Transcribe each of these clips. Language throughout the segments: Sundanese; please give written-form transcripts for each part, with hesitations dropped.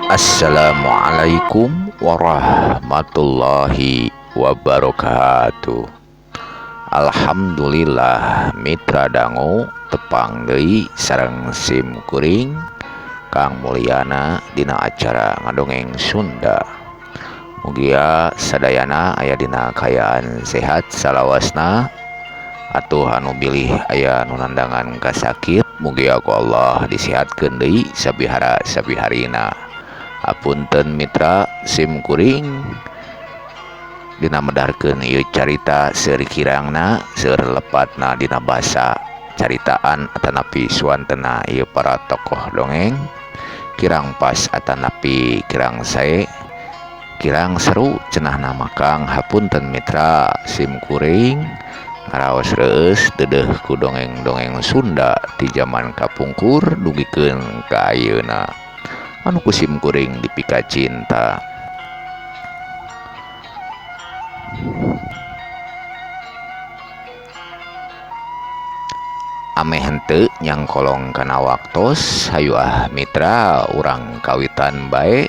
Assalamualaikum warahmatullahi wabarakatuh. Alhamdulillah mitra dangu tepang deui sareng sim kuring Kang Mulyana dina acara ngadongeng Sunda. Mugia sadayana aya dina kaayaan sehat salawasna, atuh anu bilih aya nu nandangan kasakit mugia ku Allah disihatkeun deui sabihara sabiharina. Apunten mitra sim kuring dina medharkeun ieu carita seueur kirangna seueur lepatna dina basa caritaan atanapi suantena ieu para tokoh dongeng kirang pas atanapi kirang sae kirang seru cenahna makang hapunten mitra sim kuring ngaraos reueus dedeh ku dongeng-dongeng Sunda ti jaman kapungkur dugikeun ka ayeuna anu kusim kuring dipika cinta. Ameh henteu nyangkolong kana waktos hayu mitra urang kawitan bae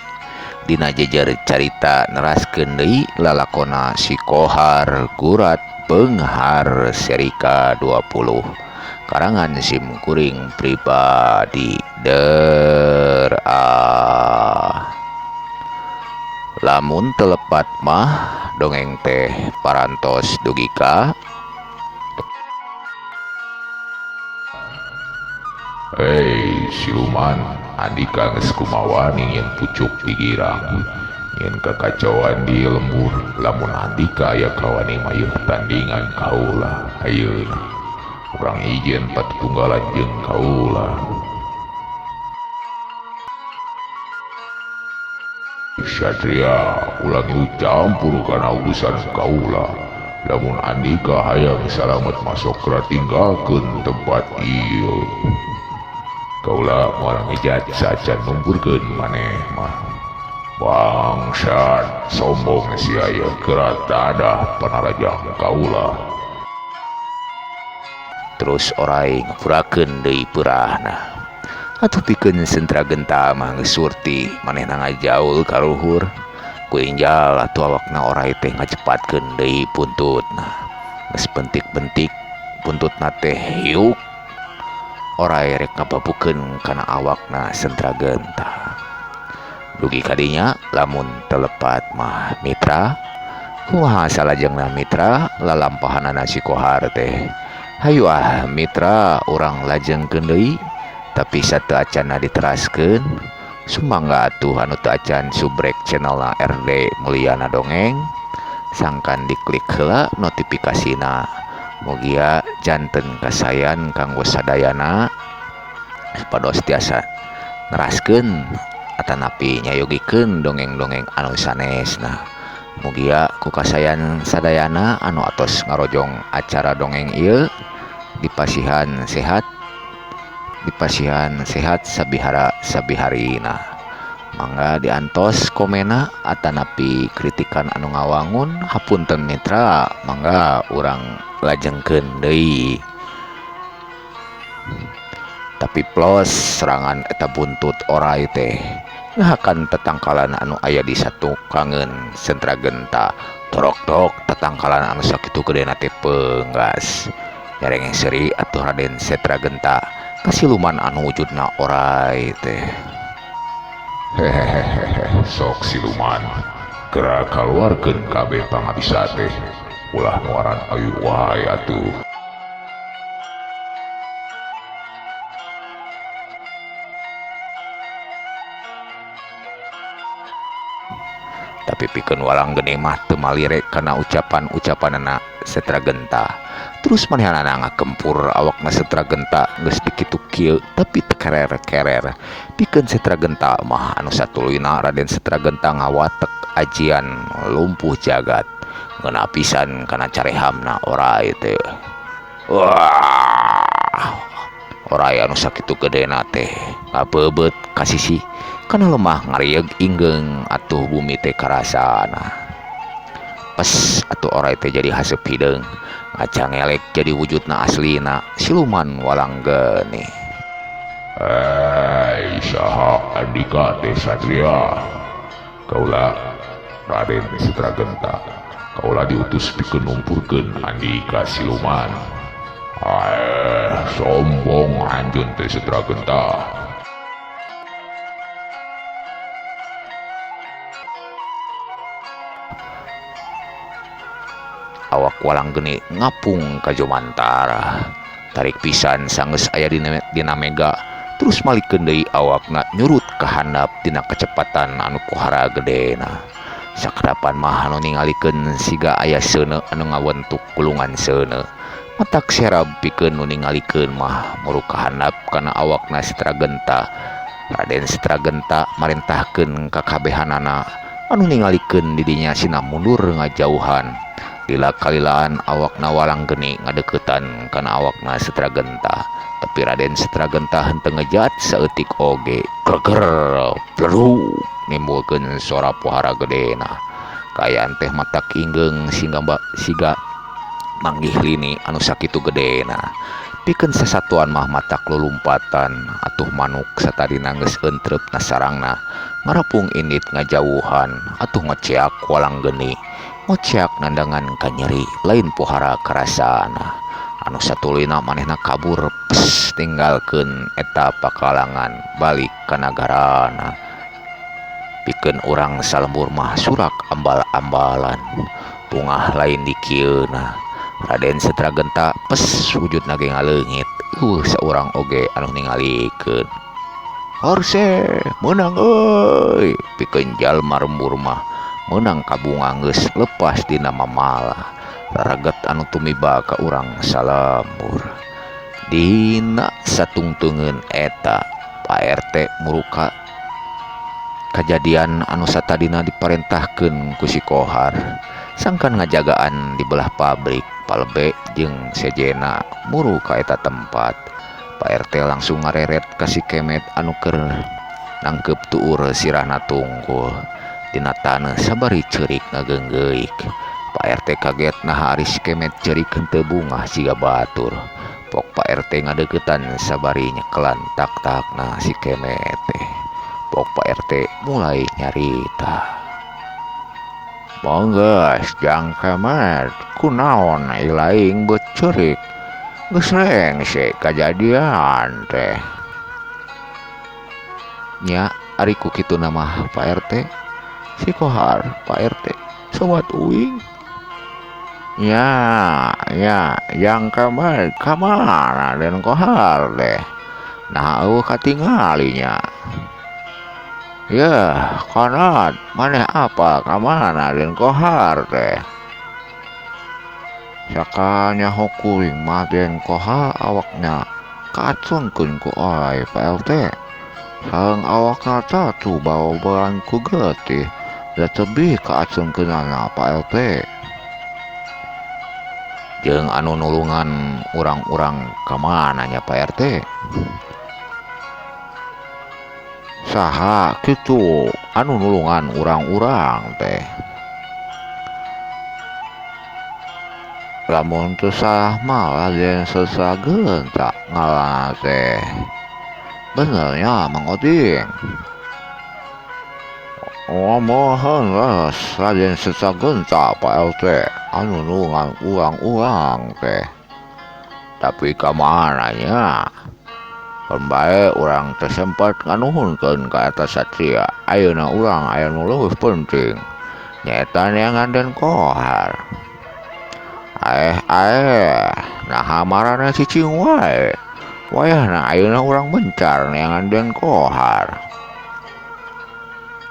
dina jejer carita neraskeun deui lalakonna si Kohar Gurat Beunghar Serika 20 karangan sim kuring pribadi. Lamun telepat mah dongeng teh parantos dugi ka siluman andika geus kumaha ningin pucuk digirang nyin kakacauan di lembur lamun andika aya kawani mayeuh tandingan kaula ayeuna urang izin patunggalan jeung kaula. Satria ulang ieu campur kana urusan kaula lamun andika hayang salamet masuk ratinggalkeun tempat ieu kaula moal ngejat sacan numpurkeun maneh mah bangsat sombong si aya keratadah panarajang kaula. Terus orai ngapurakeun deui peurahna atuh pikeun sentra genta mah geus surti manehna ngajaul ka luhur ku injal atuh awakna orai teh ngacepatkeun deui puntutna geus pentik-pentik puntutna teh hiuk orai rek ngababukeun kana awakna sentra genta dugi kadinya lamun telepat mah mitra kumaha salajengna mitra lalampahanana si Kohar teh hayu mitra urang lajengkeun deui tapi satu acana diteraskeun sumangga atuh anu teu acan subrek channelna RD Mulyana Dongeng sangkan diklik heula notifikasina mugia janten kasayan kanggo sadayana pados tiasa neraskeun atanapi nyayogikeun dongeng-dongeng anu sanesna mugia ku kasayan sadayana anu atos ngarojong acara dongeng ieu dipasihan sehat sabihara sabiharina mangga diantos komena atanapi kritikan anu ngawangun hapunten mitra mangga urang lajengkeun deui tapi plus serangan eta buntut orai teh ngahakan tetangkalan anu aya di satu kangen sentra genta torok-torok tetangkalan anu sakitu gedena teh peunggas nyareng seri atuh Raden Setra Genta kasiluman anu wujudna orai teh. Hehehe sok siluman geura kaluarkeun kabeh pangabisa teh ulah nuaran ayu wae atuh. Tapi pikeun walang gede mah teu malire kana ucapan-ucapanna Setra Genta. Terus manehna ngakempur awakna Setra Genta geus dikitu kieu tapi teu kerer-kerer. Pikeun Setra Genta mah anu satuluyna Raden Setra Genta ngawatek ajian lumpuh jagat. Ngeuna pisan kana carehamna orai teh. Wah. Orai anu sakitu gedena teh ngabeubet kasisi kana lemah ngarieg ingeung atuh bumi teh karasana. Pas atuh orai teh jadi haseup hideung ngaca ngelek jadi wujudna aslina siluman walang geuning. saha Andika teh Satria? Kaula Raden Setragenta. Kaula diutus pikeun numpurkeun Andika siluman. Sombong anjeun teh Setragenta. Awak walang geni ngapung ka Jomantara. Tarik pisan sanggeus aya dina mega, terus malikeun deui awakna nyurut ka handap dina kecepatan anu pohara gedena. Sakadapan mah anu ningalikeun siga aya seuneu anu ngawentuk kulungan seuneu. Matak serab pikeun nu ningalikeun mah muru ka handap kana awakna Setragenta. Raden Setragenta marentahkeun ka kabehanana anu ningalikeun di dinya sinah mundur ngajauhan. Lila kalilaan awakna walang geni ngadeuketan kana awakna Setragenta, tapi Raden Setragenta henteu ngejat saeutik oge. Greger plerduk nimbulkeun sora pohara gedena. Kaayaan teh matak ingeung siga manggih lini anu sakitu gedena. Pikeun sasatuan mah matak lulumpatan atuh manuk satadina geus entrep na sarangna ngarapung indit ngajauhan atuh ngeceak walang geni. Ngociak nandangan ka nyeri lain pohara karasana. Anu satulina manehna kabur tinggalkeun eta pakalangan balik ka nagarana. Pikeun urang salembur mah surak ambal-ambalan. Pungah lain di kieuna. Raden Setragenta wujudna ge ngaleungit. Saurang oge anu ningalikeun. Horse menang euy. Pikeun jalma rembur mah menang kabunga geus lepas dina mamala. Rareget anu tumiba ka urang salembur. Dina satungtungeun eta Pak RT muruka kajadian anu satadina diparentahkeun ku si Kohar. Sangkan ngajagaan di belah pabrik Palbe jeung sejena muru ka eta tempat. Pak RT langsung ngareret ka si Kemet anu keur nangkep tuur sirahna tungkul. Dina taneuh sabari ceurik ngageunggeik. Pak RT kaget nah ari si Kemet ceurik henteu bungah siga batur. Pok Pak RT ngadeuketan sabari nyekelan tak-takna si Kemet teh. Pok Pak RT mulai nyarita. Manggas Jang Kemet, kunaon ilaing beut ceurik? Geus rengse kajadian teh. Nya ari ku kitu nama Pak RT. Si Kohar, Pak RT, sobat uing. Ya, yang kamar dan Kohar deh. Nah, katinggalinya. Ya, kanat, maneh apa kamana dan Kohar deh. Sakanya hokuing mah den Kohar awaknya kacungkeun ku oleh Pak RT. Sareng awakna tatu bawa-bawaan ku getih. Dan tebih kaacungkeunana Pak RT. Jeung anu nulungan urang-urang kamana nya Pak RT? Saha kitu anu nulungan urang-urang teh? Lamun teu salah mah Raden Setragenta ngaranna teh. Benernya Mang Oding. Mohon ras Raden Setragenta Pak RT anu nulungan urang-urang teh. Tapi kamananya? Pembae urang tersempat nganuhunkeun ka eta satria. Ayeuna urang aya nu leuwih penting. Nyaeta neangan Den Kohar. Naha marana cicing wae. Wayahna ayeuna urang bencar neangan Den Kohar.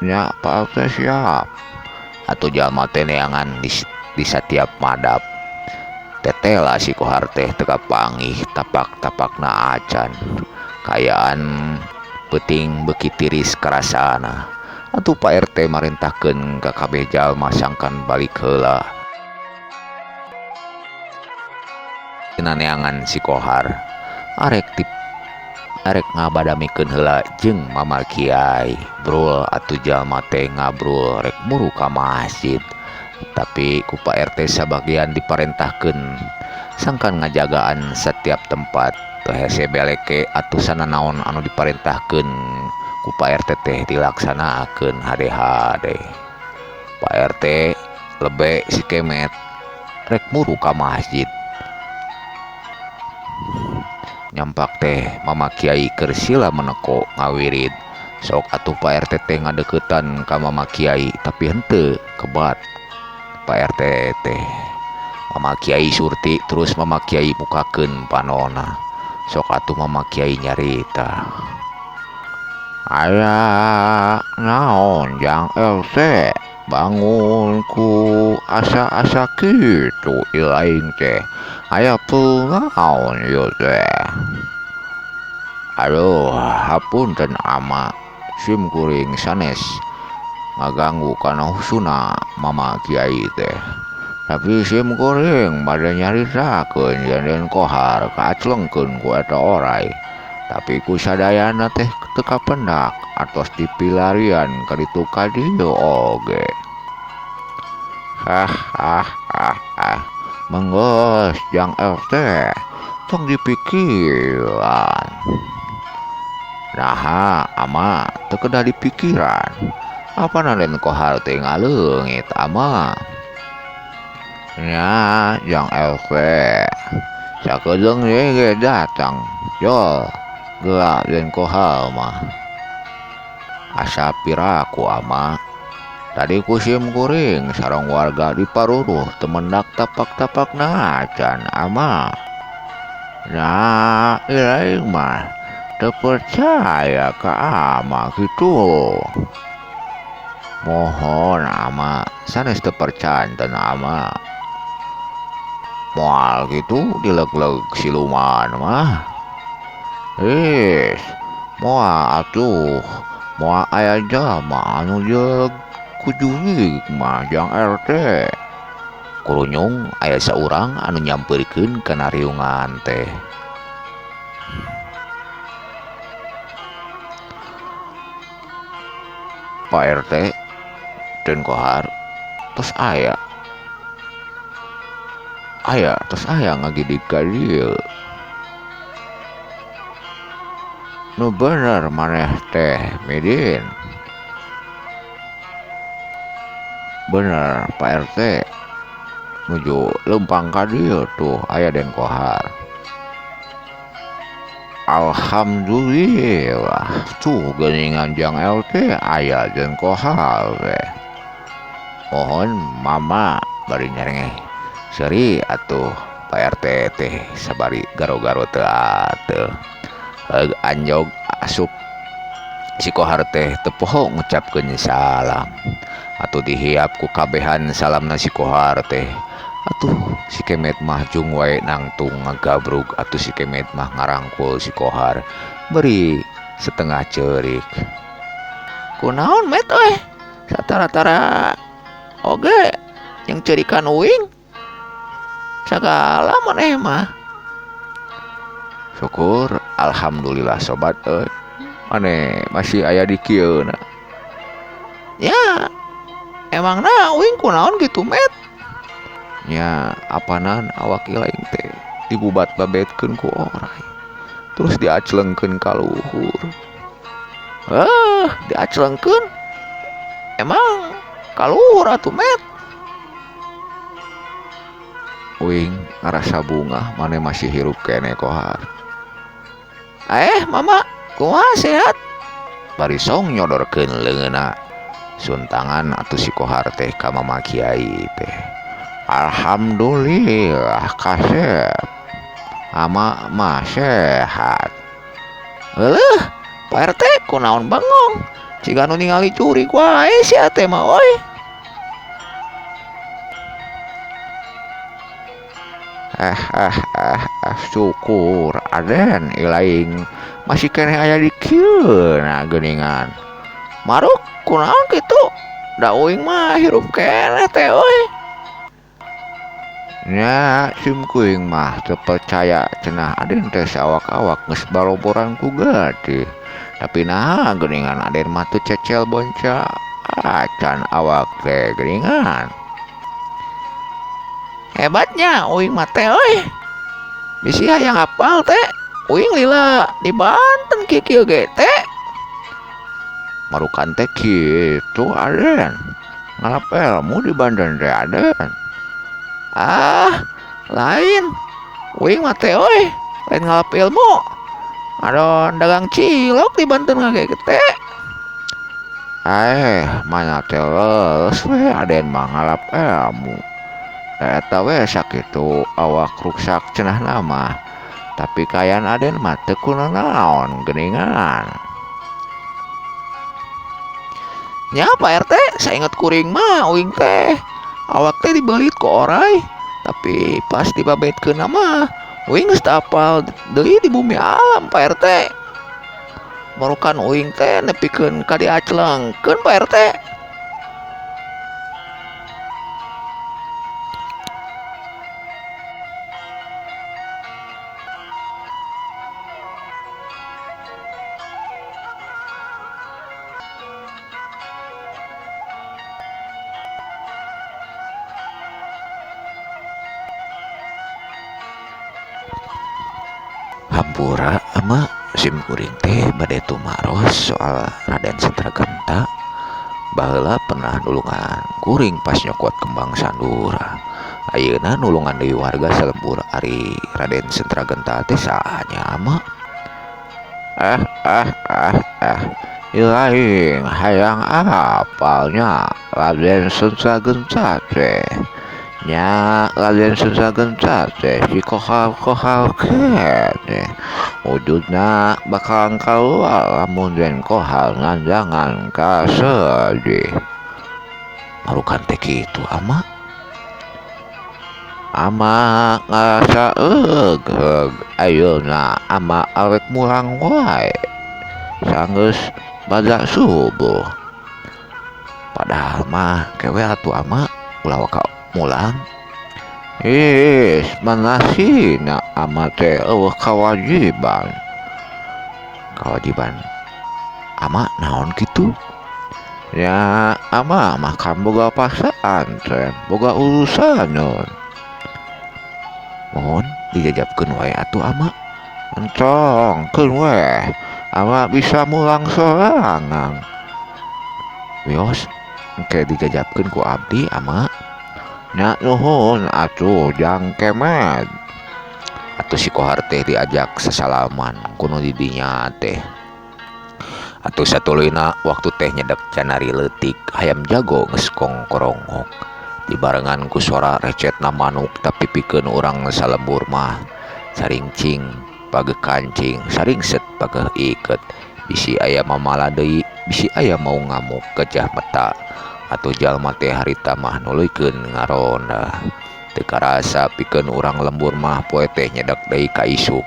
Nya Pak RT siap. Atuh jalma teh neangan di setiap madap. Tetela si Kohar teh teu kapanggih tapak-tapakna acan. Kayaan peuting beuki tiris karasana. Atuh Pak RT marentahkeun ka kabeh jalma sangkan balik heula. Dina neangan si Kohar arek ngabadamikeun heula jeung Mamal Kiai. Brul atuh jalma teh ngabrul rek muru ka masjid. Tapi ku Pak RT sabagian diparentahkeun sangkan ngajagaan setiap tempat. Teu hese beleke atuh sananaon anu diparentahkeun ku Pak RT teh dilaksanakeun hade-hade. Pak RT lebih si Kemet rek muru ka masjid. Nyampak teh Mama Kiai keur sila meneko ngawirid. Sok atuh Pak RT teh ngadeukeutan ka Mama Kiai tapi henteu kebat Pak RT teh. Mama Kiai surti terus Mama Kiai mukakeun panona. Sok atuh Mama Kiai nyarita. Aya naon Jang LT bangunku asa-asa kitu ilaing teh. Aya peungaon ieu teh. Aduh, hapunten ama, sim kuring sanes ngaganggu kana husuna Mama Kiai teh. Tapi sim kuring bade nyaritakeun yen Den Kohar kaaclengkeun ku eta oray. Tapi ku sadayana teh teu kapendak atos dipilarian ka ditu ka dieu oge. Menggeus Jang RT tong dipikiran. Naha ama teu kedah dipikiran. Apana Den Kohar teh ngaleungit ama. Nya Jang RT sakedeung ye datang. Yo gerak Den Kohar mah. Asa piraku ama. Tadi kusim kuring sareng warga di Paruruh temendak tapak-tapak najan ama. Nah, ilaing mah teu percaya ka ama gitu. Mohon ama sanes teu percanten ama. Moal gitu dileg-leg siluman mah. Moal atuh. Moal aya jalma anu jeug kujuig mah Jang RT. Kurunyung aya saurang anu nyampeurkeun kana riungan teh. Pak RT Den Kohar tos aya ngagidik ka dieu. Nu bener maneh teh Midin. Bener Pak RT nuju lempang ka dieu tuh aya Den Kohar. Alhamdulillah tuh geuningan Jang LT aya Den Kohar teh. Mohon Mama bari nyarengeh seuri atuh Pak RT teh sabari garo-garo teu ateuh. Anjog asup si Kohar teh teu poho ngucapkeun salam. Atuh dihiap ku kabehan salamna si Kohar teh. Atuh si Kemet mah jung wae nangtung ngagabrug atuh si Kemet mah ngarangkul si Kohar beri setengah ceurik. Kunaon Met euy? Satara-tara oge yang ceurikan uing. Sagala maneh mah. Syukur alhamdulillah sobat euy. Maneh masih aya di kieuna. Ya, emangna uing kunaon gitu Met? Ya, apanan awak ilaing teh dibubat babetkeun ku oray. Terus diaclengkeun ka luhur. Diaclengkeun? Emang ka luhur atuh Met? Uing ngarasa bunga maneh masih hirup keneh Kohar. Mama, kumaha sehat? Bari song nyodorkeun leungeunna suntangan atuh si Kohar teh ka Mama Kiai teh. Alhamdulillah kasep. Ama mah sehat. Eueuh, Pak RT kunaon bengong? Ciga nu ningali curig wae sia teh mah euy. Syukur Aden ilaing masih keneh aya di kieuna geuningan. Maruk kunaon kitu? Da uing mah hirup keneh teh euy. Nya sim kuing mah teu percaya cenah Aden teh sawak-awak geus baroboran ku gade. Tapi nah geuningan Aden mah teu cecel bonca acan awak teh geuningan. Hebatnya uing mah teh euy. Bisi hayang hafal teh. Uing lila di Banten kieu ge teh. marukan teh kitu Aden. Ngalapelmu di Banten teh Aden. Ah, lain. Uing mah teh euy, lain ngalapelmu. Adon dagang cilok di Banten ngage gete. Mana teh leus we Aden mah ngalapelmu. Eta we sakitu awak ruksak cenah nama. Tapi kayan Aden mah teu kunaon geuningan. Nya Pak RT, saya ingat kuring mah uing teh. Awak teh dibelit ku oray, tapi pas dibabetkeun mah uing geus teu apal deui di bumi alam Pak RT. Marukan uing teh nepikeun ka diaclengkeun Pak RT. Hampura ama sim kuring teh bade tumaros soal Raden Setragenta. Baheula pernah nulungan kuring pas nyokot kembang sandura. Ayeuna nulungan deui warga salembur ari Raden Setragenta teh saanya ama. Ilaing hayang apalnya Raden Setragenta teh. Nya Raden Setragenta teh si kohal kene wujudna bakalan kaluar lamun den kohal nganjangan ka sedih. Marukan teh kitu ama. Ama ngarasa eug ayeuna ama arek mulang wae sanggeus badak subuh. Padahal mah kewe atuh ama ulah waka mulang. Manasina ama teh eueuh kewajiban ama naon kitu? Ya ama makan boga pasantren, boga urusaneun. Mohon dijajabkeun wae atuh ama. Entongkeun we, ama bisa mulang sorangan. Wios engke dijajabkeun ku abdi ama. Nya nuhun atuh jang kemet. Atuh si kohar teh diajak sesalaman kuno didinya teh. Atuh satuluyna waktu teh nyedek canari leutik hayam jago geus kongkorongok. Dibarengan ku suara recetna manuk tapi pikeun urang salembur mah saring cing pageuh kancing saring set pageuh iket. Bisi aya mamala deui, bisi aya mau ngamuk gajah mata. Atau jalma teh harita mah nuluykeun ngaronda. Teu karasa pikeun urang lembur mah poe teh nyedak deui ka isuk.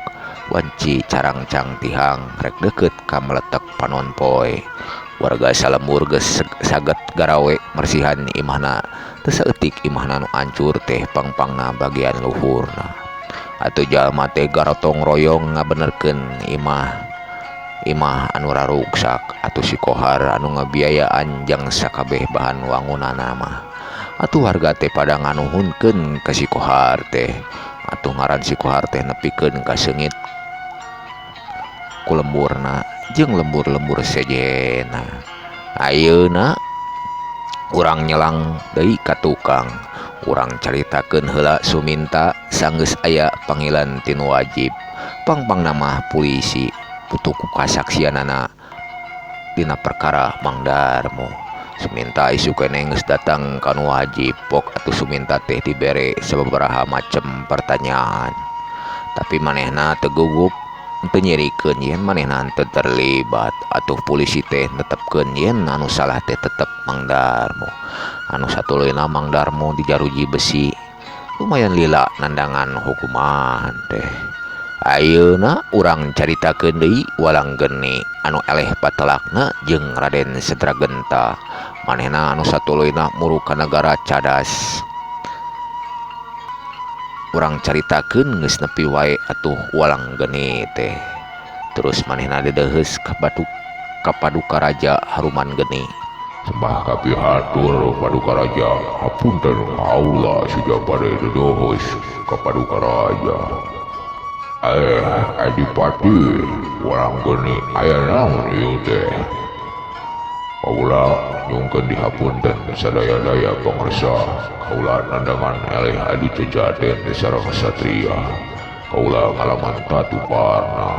Wanci carang cang tihang rek deukeut ka meletek panon poe. Warga salembur geus saget garawe mersihan imahna. Teu saeutik imahna nu ancur teh pangpangna bagian luhurna. Atuh jalma teh garotong royong ngabenerkeun imah anu raruksak. Atuh si kohar anu ngabiayaan jang sakabeh bahan wangunana mah. Atuh warga teh pada nganuhunkeun ka si kohar teh. Atuh ngaran si kohar teh nepikeun ka seungit ku lemburna jeung lembur-lembur sejena. Ayeuna urang nyelang deui ka tukang. Urang caritakeun heula suminta sanggeus aya panggilan tinu wajib. Pangpangna mah polisi. Putuh ku kasaksianana dina perkara Mang Darmo. Suminta isu keneh geus datang kanu wajib pok atuh suminta teh dibere sababaraha macem pertanyaan. Tapi manehna teu gugup teu nyirikeun yen manehna teu terlibat. Atuh polisi teh netepkeun yen anu salah teh tetep Mang Darmo. Anu satuluyna Mang Darmo dijaruji besi. Lumayan lila nandangan hukuman teh. Ayeuna urang caritakeun deui walang geni anu eleh patelakna jeung Raden Setragenta. Manehna anu satuluyna muru ka nagara cadas. Urang caritakeun geus nepi wae atuh walang geni teh. Terus manehna dedeheus ka paduka raja Haruman Geni. Sembah kapihatur paduka raja, hapunten kaula sudah pada dedeheus ka paduka raja. Adipati, walang geni aya naon ieu teh? kaula nyungkeun dihapunten sadaya-daya pangarsa. Kaula nandangan eleh adu cejaden sareng satria. Kaula ngalaman tatuparna.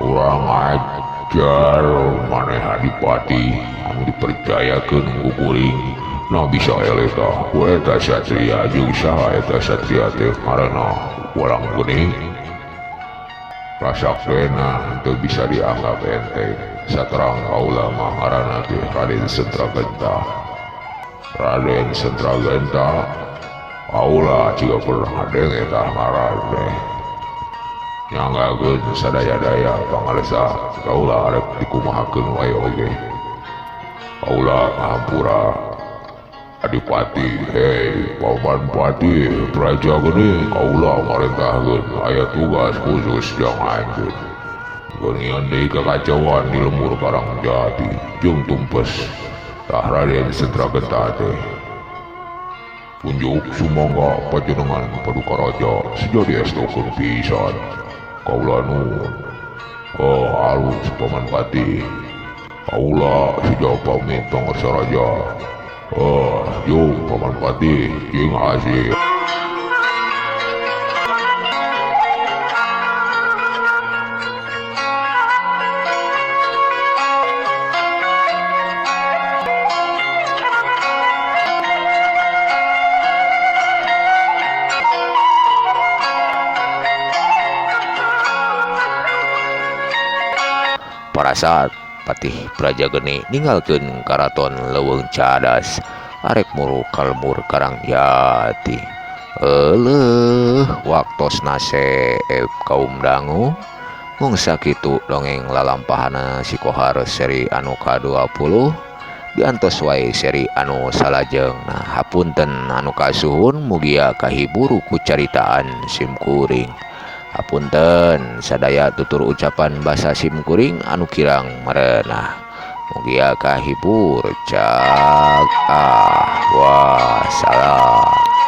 Urang ajar maneh adipati anu dipercayakeun ku kuring. Nah bisa eleh tah ku eta satria jeung saha eta satria teh ngaranna Walang Geuning. Rasakeuna teu bisa dianggap enteng. Saterang kaula mah ngaranna teh Raden Sentragenta. Raden Sentragenta kaula juga pernah denge tah ngaran teh. Nyanggakeun sadaya-daya pangarsa kaula arep dikumahakeun wae oge. Kaula ngahampura Adipati, hei Paman Pati, Praja Geuning, kaula marentahkeun aya tugas khusus jang anjeun. Geningan deui kakacauan di lembur Karangjati jeung tumpes tah Raden Sentragenta teh. Punjuk sumangga panjenengan Paduka Raja sejadi estokeun pisan. Kaula nuhun. Oh halus Paman Pati. Kaula sudah pamit pangarsa raja. Oh, yung Paman Pati, jeung asih. Para saat Patih Praja Geni ninggalkeun karaton leuweung cadas arek muru kalmur Karangjati. Waktosna seep kaum dangu mung sakitu dongeng lalampahana si Kohar seri anu ka-20 diantos wae seri anu salajeng. Nah hapunten anu kasuhun mugia kahibur ku caritaan simkuring. Hapunten sadaya tutur ucapan basa simkuring anu kirang merenah. Mugia kahibur cak wassalam.